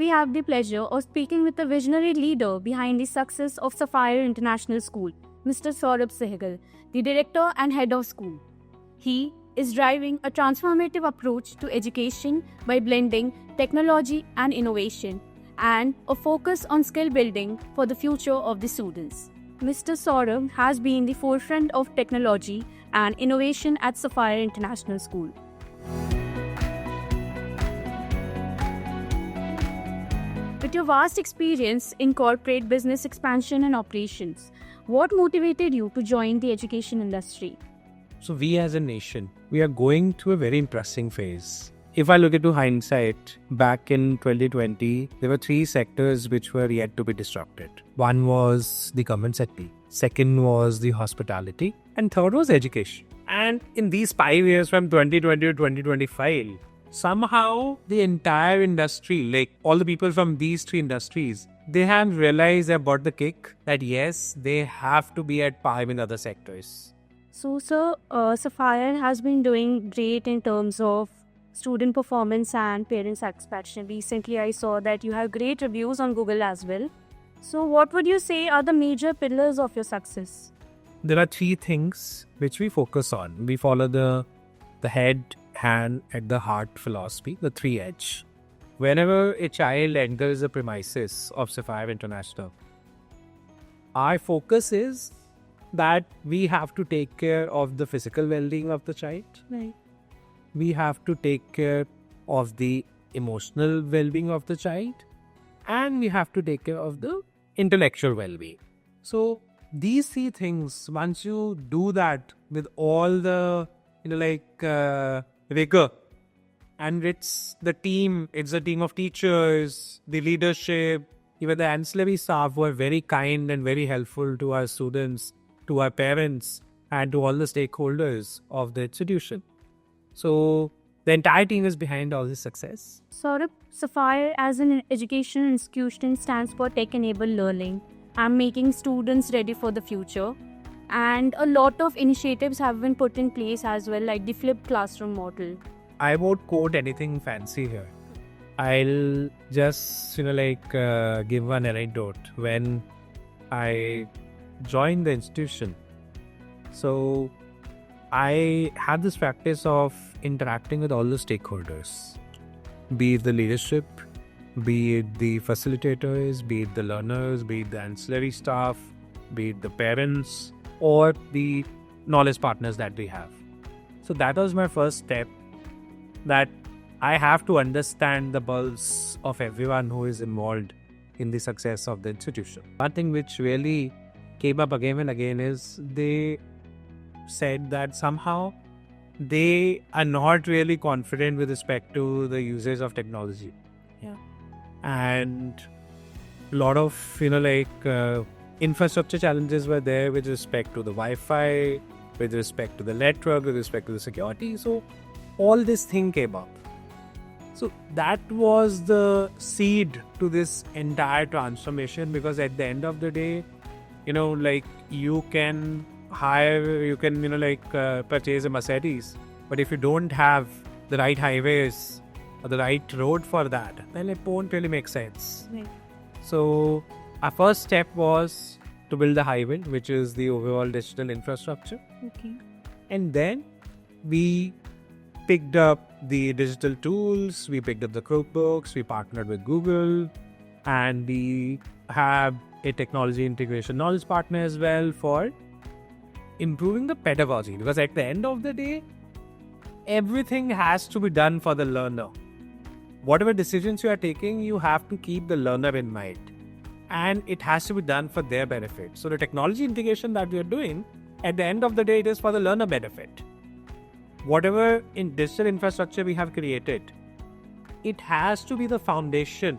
we have the pleasure of speaking with the visionary leader behind the success of Sapphire International School, Mr. Saurabh Sehgal, the director and head of school. He is driving a transformative approach to education by blending technology and innovation and a focus on skill building for the future of the students. Mr. Saurabh has been the forefront of technology and innovation at Sapphire International School. With your vast experience in corporate business expansion and operations, what motivated you to join the education industry? So we as a nation, we are going through a very interesting phase. If I look into hindsight, back in 2020, there were 3 sectors which were yet to be disrupted. One was the government sector, second was the hospitality, and third was education. And in these 5 years from 2020 to 2025, somehow the entire industry, like all the people from these 3 industries, they have realized, they have got the kick that yes, they have to be at par with other sectors. So, sir, Sapphire has been doing great in terms of student performance and parent satisfaction. Recently, I saw that you have great reviews on Google as well. So, what would you say are the major pillars of your success? There are 3 things which we focus on. We follow the head, hand, and the heart philosophy, the 3H. Whenever a child enters the premises of Sapphire International, our focus is that we have to take care of the physical well-being of the child. Right. We have to take care of the emotional well-being of the child, and we have to take care of the intellectual well-being. So these 3 things, once you do that with all the rigor, and it's a team of teachers, the leadership, even the ancillary staff were very kind and very helpful to our students, to our parents, and to all the stakeholders of the institution. So the entire team is behind all this success. Saurabh, Sapphire as an educational institution stands for tech-enabled learning and making students ready for the future. And a lot of initiatives have been put in place as well, like the flipped classroom model. I won't quote anything fancy here. I'll just give one anecdote. When I joined the institution, so I had this practice of interacting with all the stakeholders, be it the leadership, be it the facilitators, be it the learners, be it the ancillary staff, be it the parents, or the knowledge partners that we have. So that was my first step, that I have to understand the pulse of everyone who is involved in the success of the institution. One thing which really came up again and again is they said that somehow they are not really confident with respect to the usage of technology. Yeah. And a lot of infrastructure challenges were there with respect to the Wi-Fi, with respect to the network, with respect to the security. So all this thing came up. So that was the seed to this entire transformation, because at the end of the day, you can purchase a Mercedes, but if you don't have the right highways or the right road for that, then it won't really make sense. Right. So our first step was to build the highway, which is the overall digital infrastructure. Okay. And then we picked up the digital tools, we picked up the Chromebooks, we partnered with Google, and we have a technology integration knowledge partner as well for improving the pedagogy, because at the end of the day, everything has to be done for the learner. Whatever decisions you are taking, you have to keep the learner in mind, and it has to be done for their benefit. So the technology integration that we are doing, at the end of the day, it is for the learner benefit. Whatever in digital infrastructure we have created, it has to be the foundation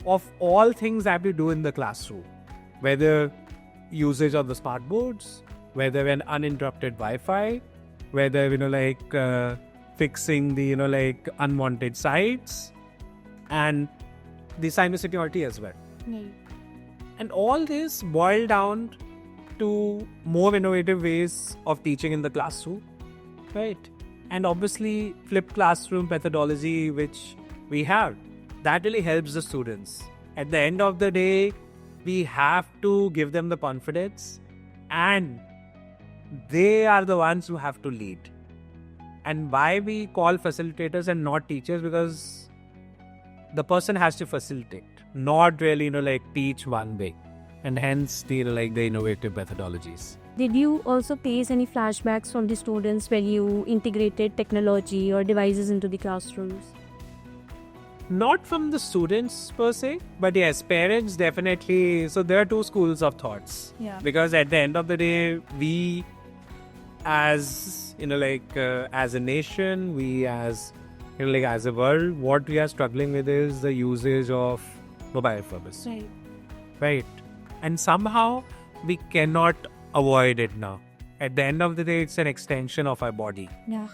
of all things that we do in the classroom, whether usage of the smart boards, whether an uninterrupted Wi-Fi, whether fixing the unwanted sites, and the cybersecurity as well. Right. And all this boiled down to more innovative ways of teaching in the classroom, right? And obviously flipped classroom methodology which we have, that really helps the students. At the end of the day, we have to give them the confidence, and they are the ones who have to lead. And why we call facilitators and not teachers? Because the person has to facilitate, not really, teach one way. And hence, the innovative methodologies. Did you also face any flashbacks from the students when you integrated technology or devices into the classrooms? Not from the students per se, but yes, parents definitely. So there are two schools of thoughts. Yeah. Because at the end of the day, we as as a nation, we as as a world, what we are struggling with is the usage of mobile phones. Right. And somehow we cannot avoid it now. At the end of the day, it's an extension of our body. Yeah.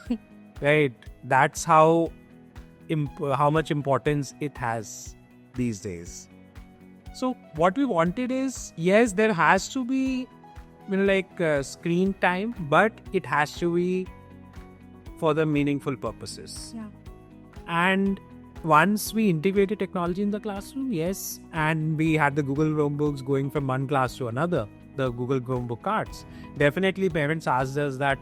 Right. That's how much importance it has these days. So what we wanted is, yes, there has to be screen time, but it has to be for the meaningful purposes. Yeah. And once we integrated technology in the classroom, yes, and we had the Google Chromebooks going from one class to another, the Google Chromebook cards, definitely parents asked us that,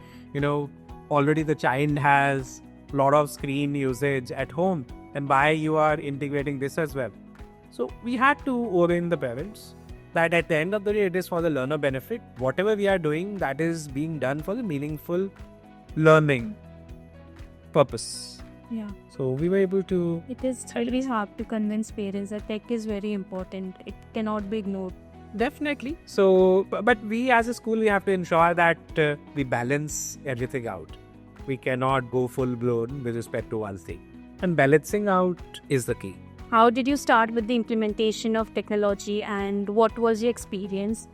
already the child has a lot of screen usage at home, and why you are integrating this as well. So we had to orient the parents that at the end of the day, it is for the learner benefit. Whatever we are doing, that is being done for the meaningful learning purpose. Yeah. So we were able to... It is really hard to convince parents that tech is very important. It cannot be ignored. Definitely. So, but we as a school, we have to ensure that we balance everything out. We cannot go full blown with respect to one thing. And balancing out is the key. How did you start with the implementation of technology, and what was your experience?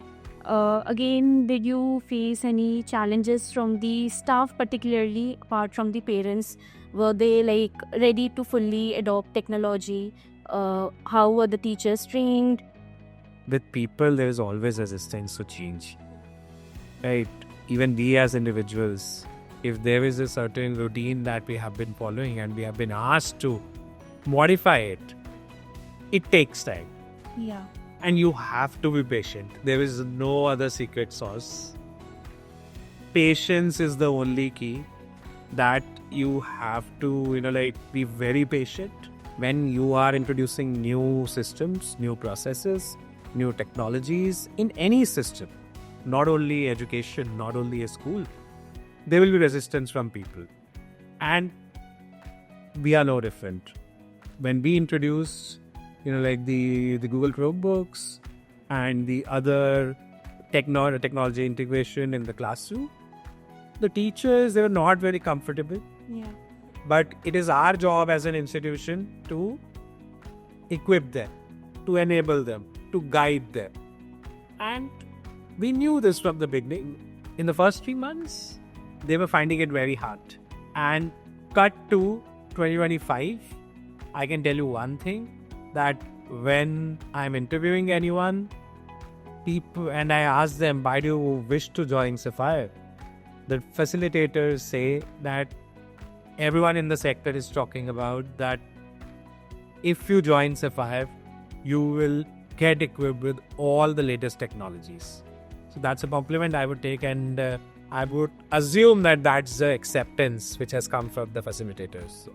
Again, did you face any challenges from the staff, particularly apart from the parents? Were they ready to fully adopt technology? How were the teachers trained? With people, there is always resistance to change. Right? Even we as individuals, if there is a certain routine that we have been following and we have been asked to modify it, it takes time. Yeah. And you have to be patient. There is no other secret sauce. Patience is the only key, that you have to, be very patient when you are introducing new systems, new processes, new technologies in any system, not only education, not only a school. There will be resistance from people. And we are no different. When we introduce the Google Chromebooks and the other technology integration in the classroom, the teachers, they were not very comfortable. Yeah. But it is our job as an institution to equip them, to enable them, to guide them. And we knew this from the beginning. In the first 3 months, they were finding it very hard. And cut to 2025, I can tell you one thing, that when I'm interviewing anyone, people, and I ask them, why do you wish to join Sapphire? The facilitators say that everyone in the sector is talking about that if you join Sapphire, you will get equipped with all the latest technologies. So that's a compliment I would take, and I would assume that that's the acceptance which has come from the facilitators.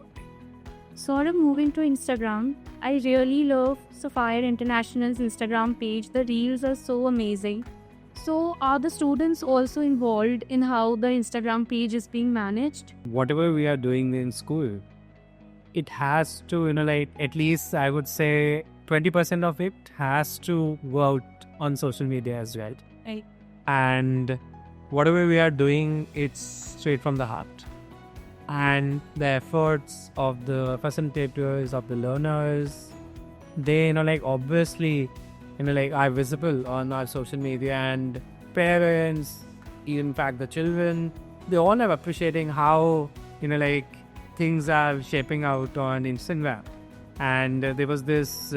Saurabh, moving to Instagram, I really love Sapphire International's Instagram page. The reels are so amazing. So, are the students also involved in how the Instagram page is being managed? Whatever we are doing in school, it has to, at least I would say 20% of it has to go out on social media as well. Right. And whatever we are doing, it's straight from the heart. And the efforts of the facilitators, of the learners, they, obviously, are visible on our social media, and parents, in fact, the children, they all are appreciating how, things are shaping out on Instagram. And there was this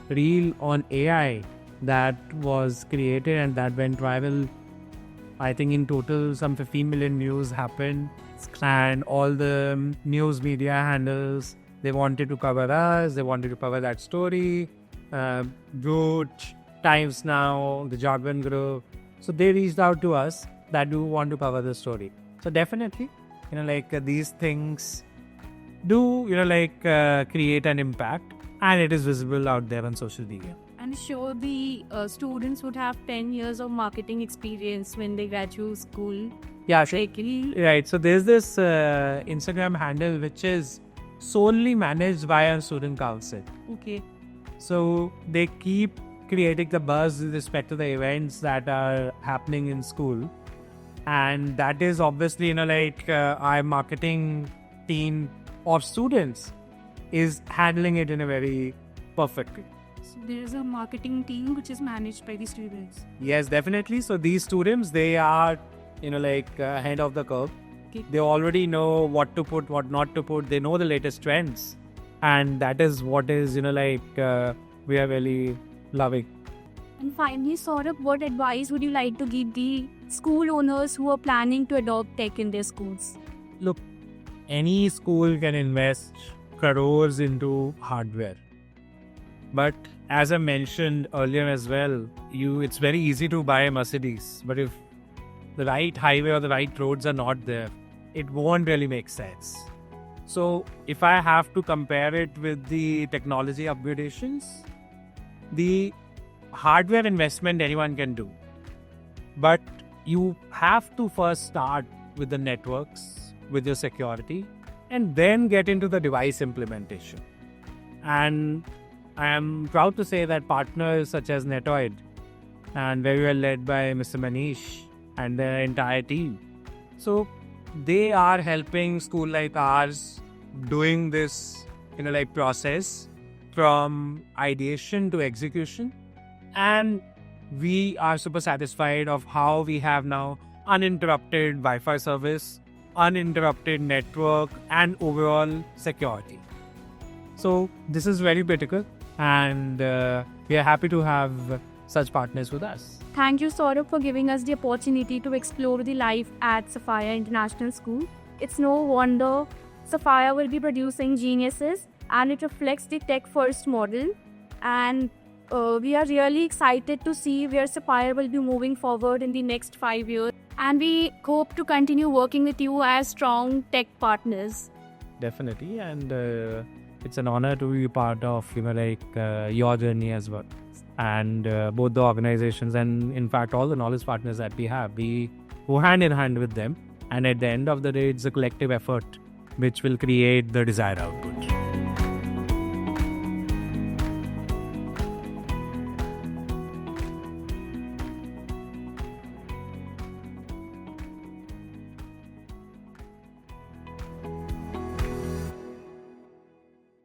reel on AI that was created and that went viral. I think in total, some 15 million views happened. And all the news media handles They wanted to cover us. They wanted to cover that story. Root, Times Now, the Jargon Group. So they reached out to us that do want to cover the story. So definitely, these things do, create an impact, and it is visible out there on social media. And sure, the students would have 10 years of marketing experience when they graduate school. Yeah, Right. So there's this Instagram handle which is solely managed by a student council. Okay. So they keep creating the buzz with respect to the events that are happening in school. And that is obviously, our marketing team of students is handling it in a very perfect way. So there is a marketing team which is managed by the students. Yes, definitely. So these students, they are, ahead of the curve. Okay. They already know what to put, what not to put. They know the latest trends. And that is what is, we are really loving. And finally, Saurabh, what advice would you like to give the school owners who are planning to adopt tech in their schools? Look, any school can invest crores into hardware. But as I mentioned earlier as well, it's very easy to buy a Mercedes. But if the right highway or the right roads are not there, it won't really make sense. So if I have to compare it with the technology upgradations, the hardware investment anyone can do. But you have to first start with the networks, with your security, and then get into the device implementation. And I am proud to say that partners such as Netoid, and very well led by Mr. Manish and their entire team. So they are helping school like ours doing this, process from ideation to execution. And we are super satisfied of how we have now uninterrupted Wi-Fi service, uninterrupted network, and overall security. So this is very critical, and we are happy to have such partners with us. Thank you, Saurabh, for giving us the opportunity to explore the life at Sapphire International School. It's no wonder Sapphire will be producing geniuses, and it reflects the tech-first model. And we are really excited to see where Sapphire will be moving forward in the next 5 years. And we hope to continue working with you as strong tech partners. Definitely, and it's an honor to be part of, your journey as well. And both the organizations and, in fact, all the knowledge partners that we have, we go hand in hand with them. And at the end of the day, it's a collective effort which will create the desired output.